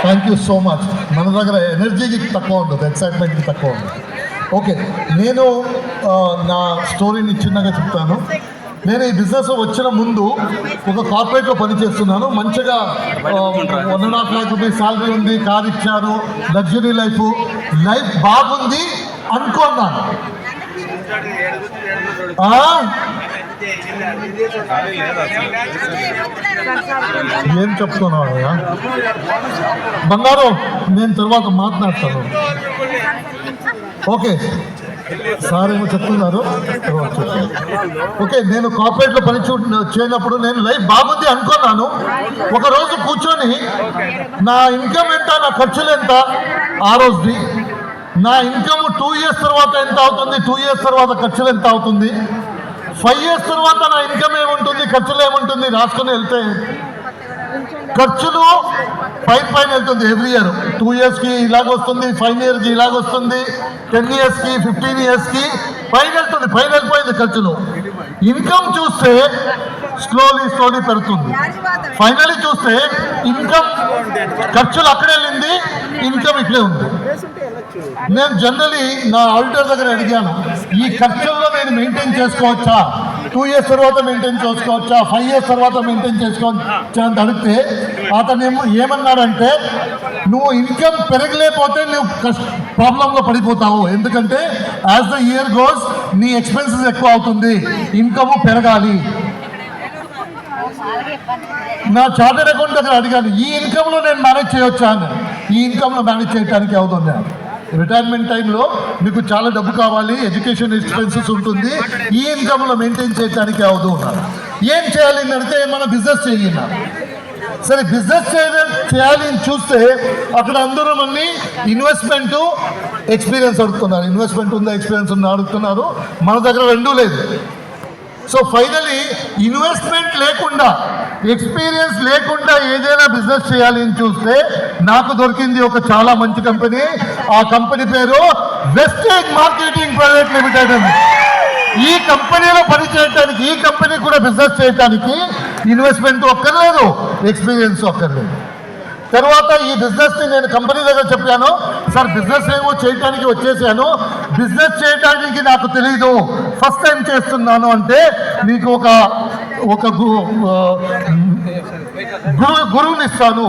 Thank you so much. మన దగ్గర ఎనర్జీకి తక్కువ ఉంటుంది, ఎక్సైట్మెంట్కి తక్కువ ఉంటుంది. ఓకే, నేను నా స్టోరీని చిన్నగా చెప్తాను. నేను ఈ బిజినెస్ వచ్చిన ముందు ఒక కార్పొరేట్లో పనిచేస్తున్నాను. మంచిగా 1.5 lakh రూపీస్ శాలరీ ఉంది, కార్ ఇచ్చారు, లగ్జరీ లైఫ్ బాగుంది అనుకున్నాను. ఏం చెప్తున్నావు బంగారు, నేను తర్వాత మాట్లాడతాను. ఓకే, సార్ ఏమో చెప్తున్నారు. ఓకే, నేను కార్పొరేట్లో పని చేయనప్పుడు నేను లైఫ్ బాగుంది అనుకున్నాను. ఒకరోజు కూర్చొని నా ఇన్కమ్ ఎంత, నా ఖర్చులు ఎంత, ఆ రోజుది నా ఇన్కమ్ 2 years తర్వాత ఎంత అవుతుంది, 2 years తర్వాత ఖర్చులు ఎంత అవుతుంది, 5 years తర్వాత నా ఇన్కమ్ ఏముంటుంది, ఖర్చులు ఏముంటుంది రాసుకొని వెళ్తే ఖర్చులు పైన వెళ్తుంది. ఎవ్రీ ఇయర్ 2 yearsకి ఇలాగొస్తుంది, 5 yearsకి ఇలాగొస్తుంది, 10 yearsకి 15 yearsకి పైన వెళ్తుంది. పైన వెళ్ళిపోయింది ఖర్చులు. ఇన్కమ్ చూస్తే స్లోలీ పెరుగుతుంది. ఫైనలీ చూస్తే ఇన్కమ్ ఖర్చులు అక్కడే వెళ్ళింది, ఇన్కమ్ ఇక్కడే ఉంది. నేను జనరలీ నా ఆడిటర్ దగ్గర అడిగాను, ఈ ఖర్చుల్లో నేను మెయింటైన్ చేసుకోవచ్చా, 2 years తర్వాత మెయింటైన్ చేసుకోవచ్చా, 5 years తర్వాత మెయింటైన్ చేసుకోవచ్చా అని అడిగితే అతను ఏమన్నాడంటే, నువ్వు ఇన్కమ్ పెరగలేకపోతే నువ్వు ప్రాబ్లంలో పడిపోతావు. ఎందుకంటే యాజ్ ద ఇయర్ గోస్ నీ ఎక్స్పెన్సెస్ ఎక్కువ అవుతుంది, ఇన్కమ్ పెరగాలి. నా చార్టెడ్ అకౌంట్ దగ్గర అడిగాను, ఈ ఇన్కమ్లో నేను మేనేజ్ చేయొచ్చా అని. ఈ ఇన్కమ్లో మేనేజ్ చేయడానికి అవుతుంది. రిటైర్మెంట్ టైంలో మీకు చాలా డబ్బు కావాలి, ఎడ్యుకేషన్ ఎక్స్పెన్సెస్ ఉంటుంది, ఈ ఇన్కమ్లో మెయింటైన్ చేయడానికి అవుతూ ఉన్నారు. ఏం చేయాలి అంటే మన బిజినెస్ చేయాలి. సరే, బిజినెస్ చేయాలి అని చూస్తే అక్కడ అందరూ మళ్ళీ ఇన్వెస్ట్మెంట్ ఎక్స్పీరియన్స్ అడుగుతున్నారు. ఇన్వెస్ట్మెంట్ ఉందా, ఎక్స్పీరియన్స్ ఉందా అడుగుతున్నారు. మన దగ్గర రెండూ లేదు. సో ఫైనలీ ఇన్వెస్ట్మెంట్ లేకుండా, ఎక్స్పీరియన్స్ లేకుండా ఏదైనా బిజినెస్ చేయాలి అని చూస్తే నాకు దొరికింది ఒక చాలా మంచి కంపెనీ. ఆ కంపెనీ పేరు వెస్టేజ్ మార్కెటింగ్ ప్రైవేట్ లిమిటెడ్ అని. ఈ కంపెనీలో పనిచేయడానికి, ఈ కంపెనీ కూడా బిజినెస్ చేయడానికి ఇన్వెస్ట్మెంట్ ఒక్కర్లేదు, ఎక్స్పీరియన్స్ ఒక్కర్లేదు. తర్వాత ఈ బిజినెస్ని నేను కంపెనీ దగ్గర చెప్పాను, సార్ బిజినెస్ ఏమో చేయడానికి వచ్చేసాను, బిజినెస్ చేయడానికి నాకు తెలీదు, ఫస్ట్ టైం చేస్తున్నాను అంటే నీకు ఒక గురువుని ఇస్తాను,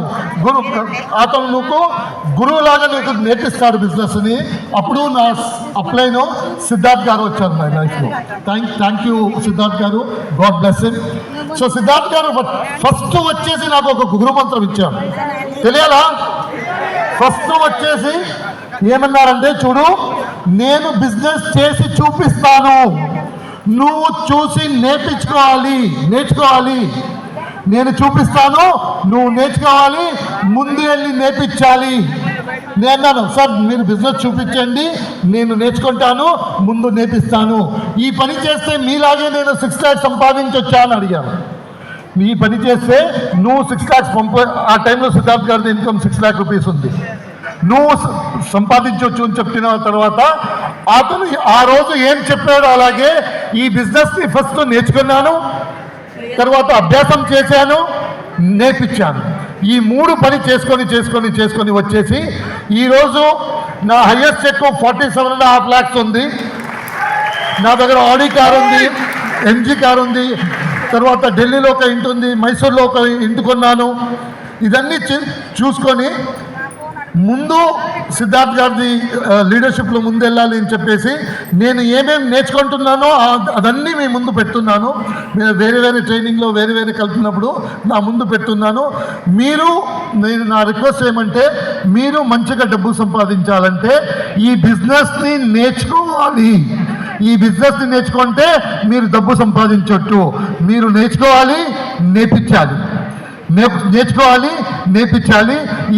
అతను నీకు గురువులాగా నీకు నేర్పిస్తాడు బిజినెస్ని. అప్పుడు నా అప్లైను సిద్ధార్థ్ గారు వచ్చారు నా లైఫ్లో. థ్యాంక్ యూ సిద్ధార్థ్ గారు, God bless him. So Siddharth గారు ఫస్ట్ వచ్చేసి నాకు ఒక గురు మంత్రం ఇచ్చారు, తెలియాలా? ఫస్ట్ వచ్చేసి ఏమన్నారంటే, చూడు నేను బిజినెస్ చేసి చూపిస్తాను, నువ్వు చూసి నేర్చుకోవాలి. నేను చూపిస్తాను, నువ్వు నేర్చుకోవాలి, ముందు వెళ్ళి నేర్పించాలి. నేను అన్నాను, సార్ మీరు బిజినెస్ చూపించండి, నేను నేర్చుకుంటాను, ముందు నేర్పిస్తాను. ఈ పని చేస్తే మీలాగే నేను 6 lakhs సంపాదించొచ్చా అని అడిగాను. ఈ పని చేస్తే నువ్వు 6 lakhs ఆ టైంలో సిద్ధార్థ్ గారి ఇన్కమ్ 6 lakh rupees ఉంది, నువ్వు సంపాదించవచ్చు అని చెప్పిన తర్వాత అతను ఆ రోజు ఏం చెప్పాడో అలాగే ఈ బిజినెస్ని ఫస్ట్ నేర్చుకున్నాను, తర్వాత అభ్యాసం చేశాను, నేర్పించాను. ఈ 3 పని చేసుకొని వచ్చేసి ఈరోజు నా హైయెస్ట్ చెక్ 47.5 lakhs ఉంది. నా దగ్గర ఆడి కార్ ఉంది, ఎంజీ కార్ ఉంది, తర్వాత ఢిల్లీలో ఒక ఇంటి ఉంది, మైసూర్లో ఒక ఇంటి కొన్నాను. ఇదన్నీ చూసుకొని ముందు సిద్ధార్థ్ గారిది లీడర్షిప్లో ముందు వెళ్ళాలి అని చెప్పేసి నేను ఏమేమి నేర్చుకుంటున్నానో అదన్నీ మీ ముందు పెడుతున్నాను. నేను వేరే ట్రైనింగ్లో వేరే కలుపుతున్నప్పుడు నా ముందు పెడుతున్నాను. నేను నా రిక్వెస్ట్ ఏమంటే, మీరు మంచిగా డబ్బు సంపాదించాలంటే ఈ బిజినెస్ని నేర్చుకోవాలి. ఈ బిజినెస్ని నేర్చుకుంటే మీరు డబ్బు సంపాదించవచ్చు. మీరు నేర్చుకోవాలి, నేర్పించాలి.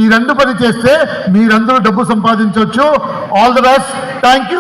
ఈ 2 పని చేస్తే మీరందరూ డబ్బు సంపాదించవచ్చు. All the best. Thank you.